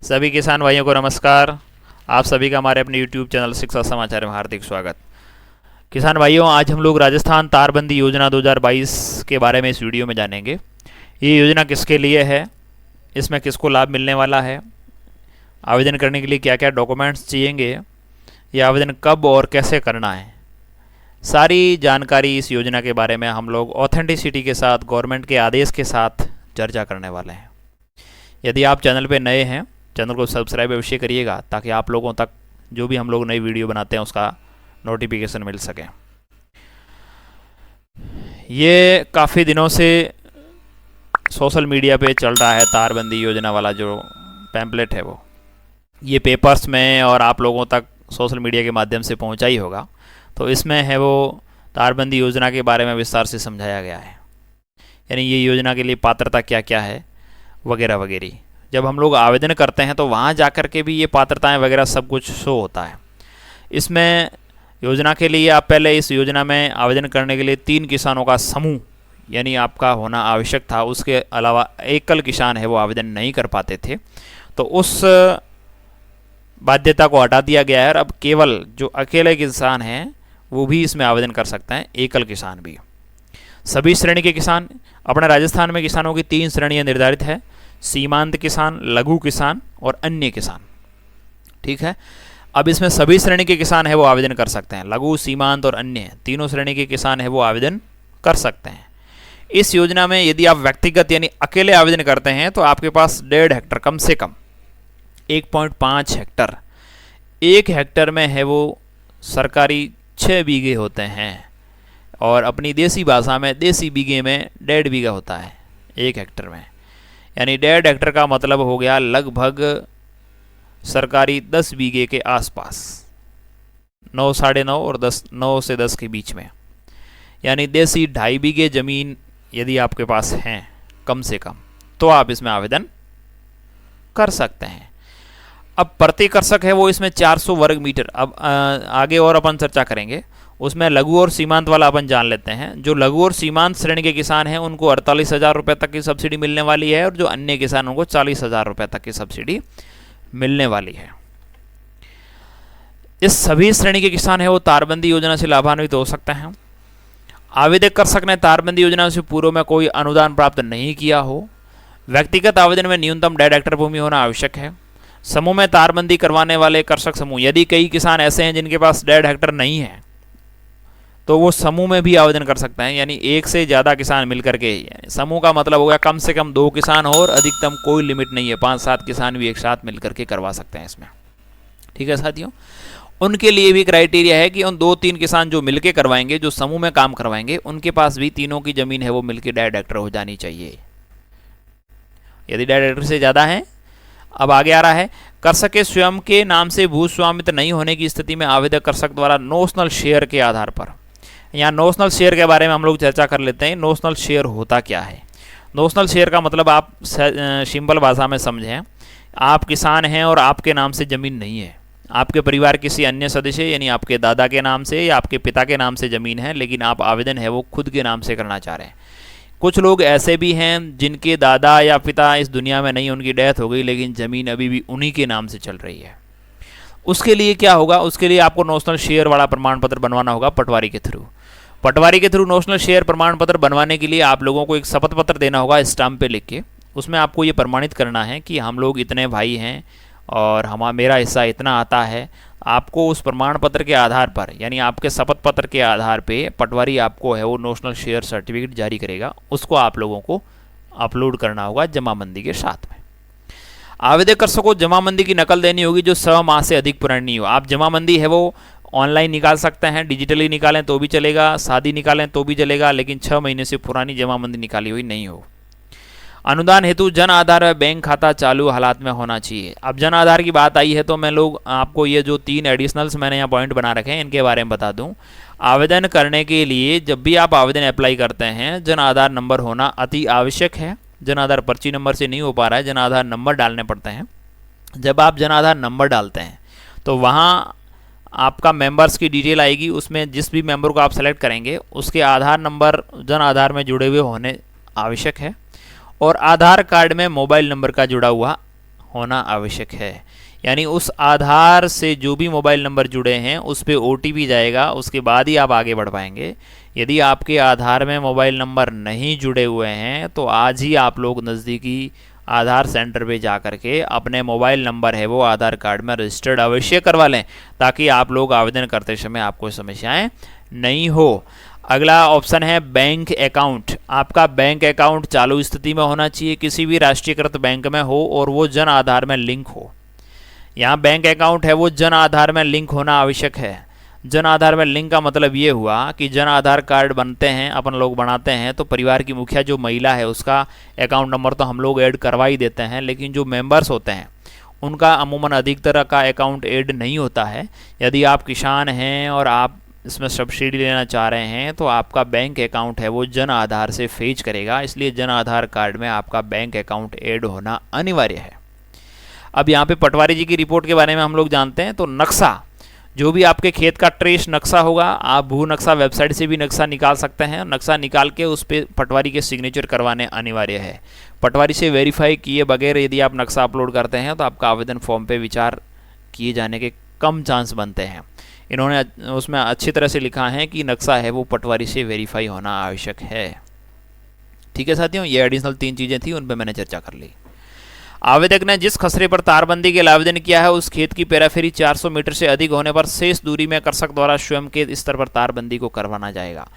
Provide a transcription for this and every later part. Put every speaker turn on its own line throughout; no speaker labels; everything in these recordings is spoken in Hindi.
सभी किसान भाइयों को नमस्कार। आप सभी का हमारे अपने YouTube चैनल शिक्षा समाचार में हार्दिक स्वागत। किसान भाइयों, आज हम लोग राजस्थान तारबंदी योजना 2022 के बारे में इस वीडियो में जानेंगे। ये योजना किसके लिए है, इसमें किसको लाभ मिलने वाला है, आवेदन करने के लिए क्या क्या डॉक्यूमेंट्स चाहिएंगे, ये आवेदन कब और कैसे करना है, सारी जानकारी इस योजना के बारे में हम लोग ऑथेंटिसिटी के साथ, गवर्नमेंट के आदेश के साथ चर्चा करने वाले हैं। यदि आप चैनल पे नए हैं, चैनल को सब्सक्राइब अवश्य करिएगा ताकि आप लोगों तक जो भी हम लोग नई वीडियो बनाते हैं उसका नोटिफिकेशन मिल सके। ये काफ़ी दिनों से सोशल मीडिया पे चल रहा है तारबंदी योजना वाला जो पैम्पलेट है, वो ये पेपर्स में और आप लोगों तक सोशल मीडिया के माध्यम से पहुंचा ही होगा। तो इसमें है वो तारबंदी योजना के बारे में विस्तार से समझाया गया है, यानी ये योजना के लिए पात्रता क्या क्या है वगैरह वगैरह। जब हम लोग आवेदन करते हैं तो वहाँ जा कर के भी ये पात्रताएं वगैरह सब कुछ शो होता है। इसमें योजना के लिए आप पहले इस योजना में आवेदन करने के लिए 3 किसानों का समूह यानी आपका होना आवश्यक था। उसके अलावा एकल किसान है वो आवेदन नहीं कर पाते थे, तो उस बाध्यता को हटा दिया गया है और अब केवल जो अकेले किसान हैं वो भी इसमें आवेदन कर सकते हैं, एकल किसान भी। सभी श्रेणी के किसान, अपने राजस्थान में किसानों की 3 श्रेणियाँ निर्धारित है: सीमांत किसान, लघु किसान और अन्य किसान। ठीक है, अब इसमें सभी श्रेणी के किसान है वो आवेदन कर सकते हैं। लघु, सीमांत और अन्य तीनों श्रेणी के किसान है वो आवेदन कर सकते हैं। इस योजना में यदि आप व्यक्तिगत यानी अकेले आवेदन करते हैं तो आपके पास 1.5 हेक्टर, कम से कम 1.5 हेक्टर, 1 हेक्टर में है वो सरकारी 6 बीघे होते हैं और अपनी देसी भाषा में देसी बीघे में 1.5 बीघा होता है 1 हेक्टर में। यानी 1.5 हेक्टर का मतलब हो गया लगभग सरकारी 10 बीघे के आसपास, 9, 9.5 और 10, 9 से 10 के बीच में। यानी देसी 2.5 बीघे ज़मीन यदि आपके पास हैं कम से कम, तो आप इसमें आवेदन कर सकते हैं। अब प्रति कृषक है वो इसमें 400 वर्ग मीटर। अब आगे और अपन चर्चा करेंगे, उसमें लघु और सीमांत वाला अपन जान लेते हैं। जो लघु और सीमांत श्रेणी के किसान हैं उनको 48,000 रुपये तक की सब्सिडी मिलने वाली है और जो अन्य किसान उनको 40,000 रुपये तक की सब्सिडी मिलने वाली है। इस सभी श्रेणी के किसान है वो तारबंदी योजना से लाभान्वित हो सकते हैं। आवेदन कर सकते हैं तारबंदी योजना से पूर्व में कोई अनुदान प्राप्त नहीं किया हो। व्यक्तिगत आवेदन में न्यूनतम 1.5 हेक्टर भूमि होना आवश्यक है। समूह में तारबंदी करवाने वाले कृषक समूह, यदि कई किसान ऐसे हैं जिनके पास 1.5 हेक्टर नहीं है तो वो समूह में भी आवेदन कर सकते हैं। यानी एक से ज़्यादा किसान मिलकर के, समूह का मतलब हो गया कम से कम 2 किसान हो और अधिकतम कोई लिमिट नहीं है, 5-7 किसान भी एक साथ मिलकर के करवा सकते हैं इसमें। ठीक है साथियों, उनके लिए भी क्राइटेरिया है कि उन 2-3 किसान जो मिलके करवाएंगे, जो समूह में काम करवाएंगे, उनके पास भी तीनों की ज़मीन है वो मिलकर 1.5 हेक्टर हो जानी चाहिए। यदि 1.5 हेक्टर से ज़्यादा है, अब आगे आ रहा है, कृषक के स्वयं के नाम से भू स्वामित्व नहीं होने की स्थिति में आवेदक कृषक द्वारा नोशनल शेयर के आधार पर, यहाँ नोशनल शेयर के बारे में हम लोग चर्चा कर लेते हैं। नोशनल शेयर होता क्या है? नोशनल शेयर का मतलब आप सिंपल भाषा में समझें, आप किसान हैं और आपके नाम से ज़मीन नहीं है, आपके परिवार किसी अन्य सदस्य यानी आपके दादा के नाम से या आपके पिता के नाम से ज़मीन है, लेकिन आप आवेदन है वो खुद के नाम से करना चाह रहे हैं। कुछ लोग ऐसे भी हैं जिनके दादा या पिता इस दुनिया में नहीं, उनकी डेथ हो गई, लेकिन ज़मीन अभी भी उन्हीं के नाम से चल रही है। उसके लिए क्या होगा? उसके लिए आपको नोशनल शेयर वाला प्रमाण पत्र बनवाना होगा पटवारी के थ्रू। पटवारी के थ्रू नोशनल शेयर प्रमाण पत्र बनवाने के लिए आप लोगों को एक शपथ पत्र देना होगा स्टाम्प पे लिख के। उसमें आपको ये प्रमाणित करना है कि हम लोग इतने भाई हैं और मेरा हिस्सा इतना आता है। आपको उस प्रमाण पत्र के आधार पर, यानी आपके शपथ पत्र के आधार पे पटवारी आपको है वो नोशनल शेयर सर्टिफिकेट जारी करेगा। उसको आप लोगों को अपलोड करना होगा जमाबंदी के साथ में। आवेदक कृषक को जमाबंदी की नकल देनी होगी जो 6 माह से अधिक पुरानी हो। आप जमाबंदी है वो ऑनलाइन निकाल सकते हैं, डिजिटली निकालें तो भी चलेगा, सादी निकालें तो भी चलेगा, लेकिन 6 महीने से पुरानी जमाबंदी निकाली हुई नहीं हो। अनुदान हेतु जन आधार व बैंक खाता चालू हालात में होना चाहिए। अब जन आधार की बात आई है तो मैं लोग आपको ये जो 3 एडिशनल्स मैंने यहाँ पॉइंट बना रखे हैं इनके बारे में बता दूँ। आवेदन करने के लिए जब भी आप आवेदन अप्लाई करते हैं, जन आधार नंबर होना अति आवश्यक है। जन आधार पर्ची नंबर से नहीं हो पा रहा है, जन आधार नंबर डालने पड़ते हैं। जब आप जन आधार नंबर डालते हैं तो वहाँ आपका मेंबर्स की डिटेल आएगी, उसमें जिस भी मेंबर को आप सेलेक्ट करेंगे उसके आधार नंबर जन आधार में जुड़े हुए होने आवश्यक है और आधार कार्ड में मोबाइल नंबर का जुड़ा हुआ होना आवश्यक है। यानी उस आधार से जो भी मोबाइल नंबर जुड़े हैं उस पे OTP जाएगा, उसके बाद ही आप आगे बढ़ पाएंगे। यदि आपके आधार में मोबाइल नंबर नहीं जुड़े हुए हैं तो आज ही आप लोग नज़दीकी आधार सेंटर पे जा कर के अपने मोबाइल नंबर है वो आधार कार्ड में रजिस्टर्ड अवश्य करवा लें, ताकि आप लोग आवेदन करते समय आपको समस्याएं नहीं हो। अगला ऑप्शन है बैंक अकाउंट। आपका बैंक अकाउंट चालू स्थिति में होना चाहिए, किसी भी राष्ट्रीयकृत बैंक में हो और वो जन आधार में लिंक हो। यहाँ बैंक अकाउंट है वो जन आधार में लिंक होना आवश्यक है। जन आधार में लिंक का मतलब ये हुआ कि जन आधार कार्ड बनते हैं, अपन लोग बनाते हैं, तो परिवार की मुखिया जो महिला है उसका अकाउंट नंबर तो हम लोग ऐड करवा ही देते हैं, लेकिन जो मेंबर्स होते हैं उनका अमूमन अधिक तरह का अकाउंट ऐड नहीं होता है। यदि आप किसान हैं और आप इसमें सब्सिडी लेना चाह रहे हैं तो आपका बैंक अकाउंट है वो जन आधार से फेच करेगा, इसलिए जन आधार कार्ड में आपका बैंक अकाउंट ऐड होना अनिवार्य है। अब यहाँ पे पटवारी जी की रिपोर्ट के बारे में हम लोग जानते हैं। तो नक्शा, जो भी आपके खेत का ट्रेस नक्शा होगा, आप भू नक्शा वेबसाइट से भी नक्शा निकाल सकते हैं। नक्शा निकाल के उस पर पटवारी के सिग्नेचर करवाने अनिवार्य है। पटवारी से वेरीफाई किए बगैर यदि आप नक्शा अपलोड करते हैं तो आपका आवेदन फॉर्म पे विचार किए जाने के कम चांस बनते हैं। इन्होंने उसमें अच्छी तरह से लिखा है कि नक्शा है वो पटवारी से वेरीफाई होना आवश्यक है। ठीक है साथियों, ये एडिशनल 3 चीज़ें थी, उन पर मैंने चर्चा कर ली। आवेदक ने जिस खसरे पर तारबंदी के लिए आवेदन किया है उस खेत की पेराफेरी 400 मीटर से अधिक होने पर शेष दूरी में कृषक द्वारा स्वयं के स्तर पर तारबंदी को करवाना जाएगा।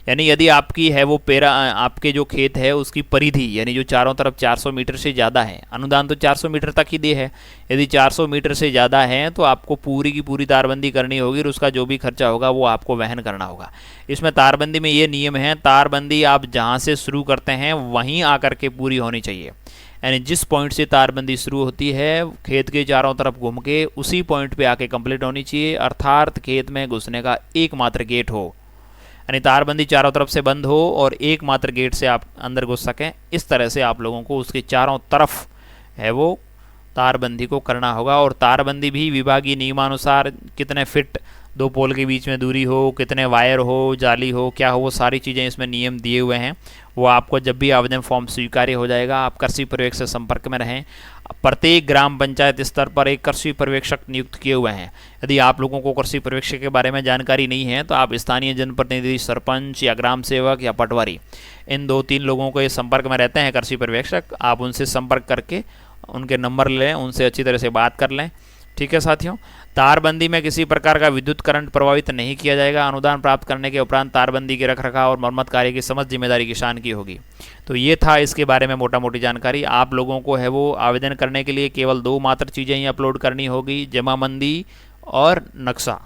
यानी यदि आपकी है वो आपके जो खेत है उसकी परिधि यानी जो चारों तरफ 400 मीटर से ज़्यादा है, अनुदान तो 400 मीटर तक ही दे है, यदि 400 मीटर से ज़्यादा है तो आपको पूरी की पूरी तारबंदी करनी होगी और उसका जो भी खर्चा होगा वो आपको वहन करना होगा। इसमें तारबंदी में ये नियम है, तारबंदी आप जहाँ से शुरू करते हैं वहीं आकर के पूरी होनी चाहिए। यानी जिस पॉइंट से तारबंदी शुरू होती है खेत के चारों तरफ घूम के उसी पॉइंट पे आके कंप्लीट होनी चाहिए, अर्थात खेत में घुसने का एकमात्र गेट हो। यानी तारबंदी चारों तरफ से बंद हो और एकमात्र गेट से आप अंदर घुस सकें। इस तरह से आप लोगों को उसके चारों तरफ है वो तारबंदी को करना होगा। और तारबंदी भी विभागीय नियमानुसार कितने फिट 2 पोल के बीच में दूरी हो, कितने वायर हो, जाली हो, क्या हो, वो सारी चीज़ें इसमें नियम दिए हुए हैं। वो आपको जब भी आवेदन फॉर्म स्वीकार्य हो जाएगा आप कृषि पर्यवेक्षक से संपर्क में रहें। प्रत्येक ग्राम पंचायत स्तर पर एक कृषि पर्यवेक्षक नियुक्त किए हुए हैं। यदि आप लोगों को कृषि पर्यवेक्षक के बारे में जानकारी नहीं है तो आप स्थानीय जनप्रतिनिधि, सरपंच या ग्राम सेवक या पटवारी, इन 2-3 लोगों के संपर्क में रहते हैं कृषि पर्यवेक्षक। आप उनसे संपर्क करके उनके नंबर लें, उनसे अच्छी तरह से बात कर लें। ठीक है साथियों, तारबंदी में किसी प्रकार का विद्युत करंट प्रभावित नहीं किया जाएगा। अनुदान प्राप्त करने के उपरांत तारबंदी के रखरखाव और मरम्मत कार्य की समस्त जिम्मेदारी किसान की होगी। तो ये था इसके बारे में मोटा मोटी जानकारी। आप लोगों को है वो आवेदन करने के लिए केवल 2 मात्र चीज़ें ही अपलोड करनी होगी, जमाबंदी और नक्शा।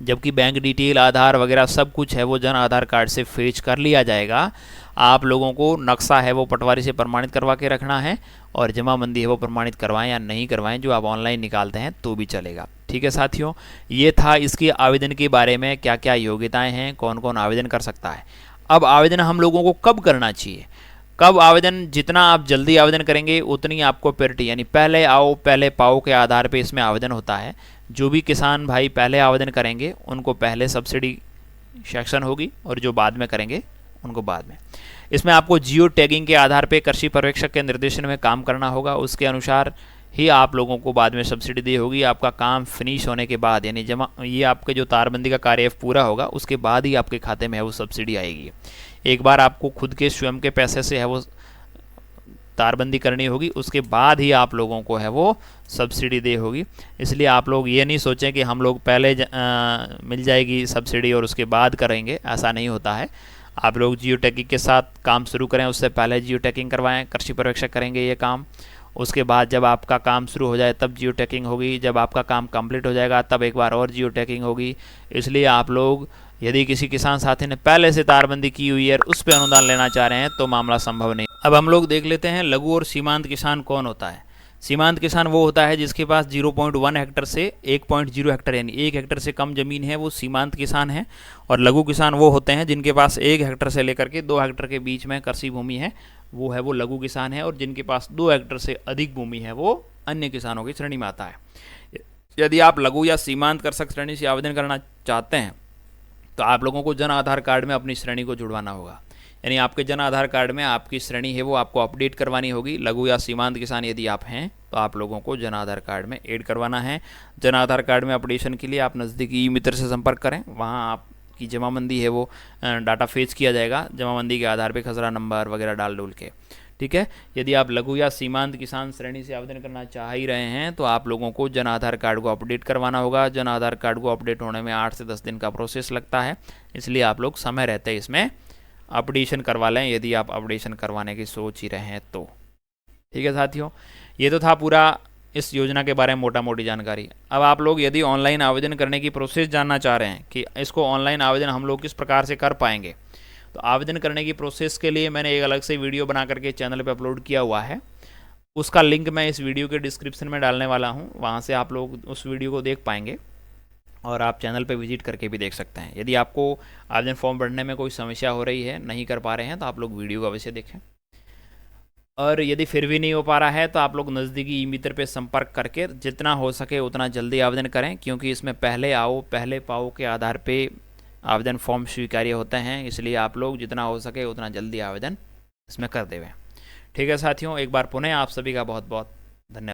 जबकि बैंक डिटेल, आधार वगैरह सब कुछ है वो जन आधार कार्ड से फेच कर लिया जाएगा। आप लोगों को नक्शा है वो पटवारी से प्रमाणित करवा के रखना है और जमाबंदी है वो प्रमाणित करवाएं या नहीं करवाएं, जो आप ऑनलाइन निकालते हैं तो भी चलेगा। ठीक है साथियों, ये था इसके आवेदन के बारे में, क्या क्या योग्यताएं हैं, कौन कौन आवेदन कर सकता है। अब आवेदन हम लोगों को कब करना चाहिए, कब आवेदन, जितना आप जल्दी आवेदन करेंगे उतनी आपको प्रायोरिटी, यानी पहले आओ पहले पाओ के आधार पर इसमें आवेदन होता है। जो भी किसान भाई पहले आवेदन करेंगे उनको पहले सब्सिडी सेक्शन होगी और जो बाद में करेंगे उनको बाद में। इसमें आपको जियो टैगिंग के आधार पे कृषि पर्यवेक्षक के निर्देशन में काम करना होगा, उसके अनुसार ही आप लोगों को बाद में सब्सिडी दी होगी। आपका काम फिनिश होने के बाद, यानी जमा ये आपके जो तारबंदी का कार्य पूरा होगा उसके बाद ही आपके खाते में है वो सब्सिडी आएगी। एक बार आपको खुद के स्वयं के पैसे से है वो तारबंदी करनी होगी, उसके बाद ही आप लोगों को है वो सब्सिडी दे होगी। इसलिए आप लोग ये नहीं सोचें कि हम लोग पहले मिल जाएगी सब्सिडी और उसके बाद करेंगे, ऐसा नहीं होता है। आप लोग जियो टैगिंग के साथ काम शुरू करें, उससे पहले जियो टैगिंग करवाएं, कृषि पर्यवेक्षक करेंगे ये काम। उसके बाद जब आपका काम शुरू हो जाए तब जियो टैगिंग होगी, जब आपका काम कंप्लीट हो जाएगा तब एक बार और जियो टैगिंग होगी। इसलिए आप लोग यदि किसी किसान साथी ने पहले से तारबंदी की हुई है और उस पर अनुदान लेना चाह रहे हैं तो मामला संभव नहीं। अब हम लोग देख लेते हैं लघु और सीमांत किसान कौन होता है। सीमांत किसान वो होता है जिसके पास 0.1 हेक्टर से 1.0 हेक्टर यानी 1 हेक्टर से कम जमीन है, वो सीमांत किसान है। और लघु किसान वो होते हैं जिनके पास 1 हेक्टर से लेकर के 2 हेक्टर के बीच में कृषि भूमि है, वो है वो लघु किसान है। और जिनके पास 2 हेक्टर से अधिक भूमि है वो अन्य किसानों की श्रेणी में आता है। यदि आप लघु या सीमांत कृषक श्रेणी से आवेदन करना चाहते हैं तो आप लोगों को जन आधार कार्ड में अपनी श्रेणी को जुड़वाना होगा। यानी आपके जन आधार कार्ड में आपकी श्रेणी है वो आपको अपडेट करवानी होगी। लघु या सीमांत किसान यदि आप हैं तो आप लोगों को जन आधार कार्ड में ऐड करवाना है। जन आधार कार्ड में अपडेशन के लिए आप नज़दीकी ई मित्र से संपर्क करें, वहाँ आपकी जमाबंदी है वो डाटा फेच किया जाएगा, जमाबंदी के आधार पर खसरा नंबर वगैरह डाल डूल के। ठीक है, यदि आप लघु या सीमांत किसान श्रेणी से आवेदन करना चाह ही रहे हैं तो आप लोगों को जन आधार कार्ड को अपडेट करवाना होगा। जन आधार कार्ड को अपडेट होने में 8 से 10 दिन का प्रोसेस लगता है, इसलिए आप लोग समय रहते इसमें अपडेशन करवा लें यदि आप अपडेशन करवाने की सोच ही रहे हैं तो। ठीक है साथियों, ये तो था पूरा इस योजना के बारे में मोटा मोटी जानकारी। अब आप लोग यदि ऑनलाइन आवेदन करने की प्रोसेस जानना चाह रहे हैं कि इसको ऑनलाइन आवेदन हम लोग किस प्रकार से कर पाएंगे, तो आवेदन करने की प्रोसेस के लिए मैंने एक अलग से वीडियो बना करके चैनल पे अपलोड किया हुआ है। उसका लिंक मैं इस वीडियो के डिस्क्रिप्शन में डालने वाला हूँ, वहाँ से आप लोग उस वीडियो को देख पाएंगे और आप चैनल पे विजिट करके भी देख सकते हैं। यदि आपको आवेदन फॉर्म भरने में कोई समस्या हो रही है, नहीं कर पा रहे हैं, तो आप लोग वीडियो को अवश्य देखें। और यदि फिर भी नहीं हो पा रहा है तो आप लोग नज़दीकी ई मित्र पे संपर्क करके जितना हो सके उतना जल्दी आवेदन करें, क्योंकि इसमें पहले आओ पहले पाओ के आधार पे आवेदन फॉर्म स्वीकार्य होते हैं, इसलिए आप लोग जितना हो सके उतना जल्दी आवेदन इसमें कर देवें। ठीक है साथियों, एक बार पुनः आप सभी का बहुत बहुत धन्यवाद।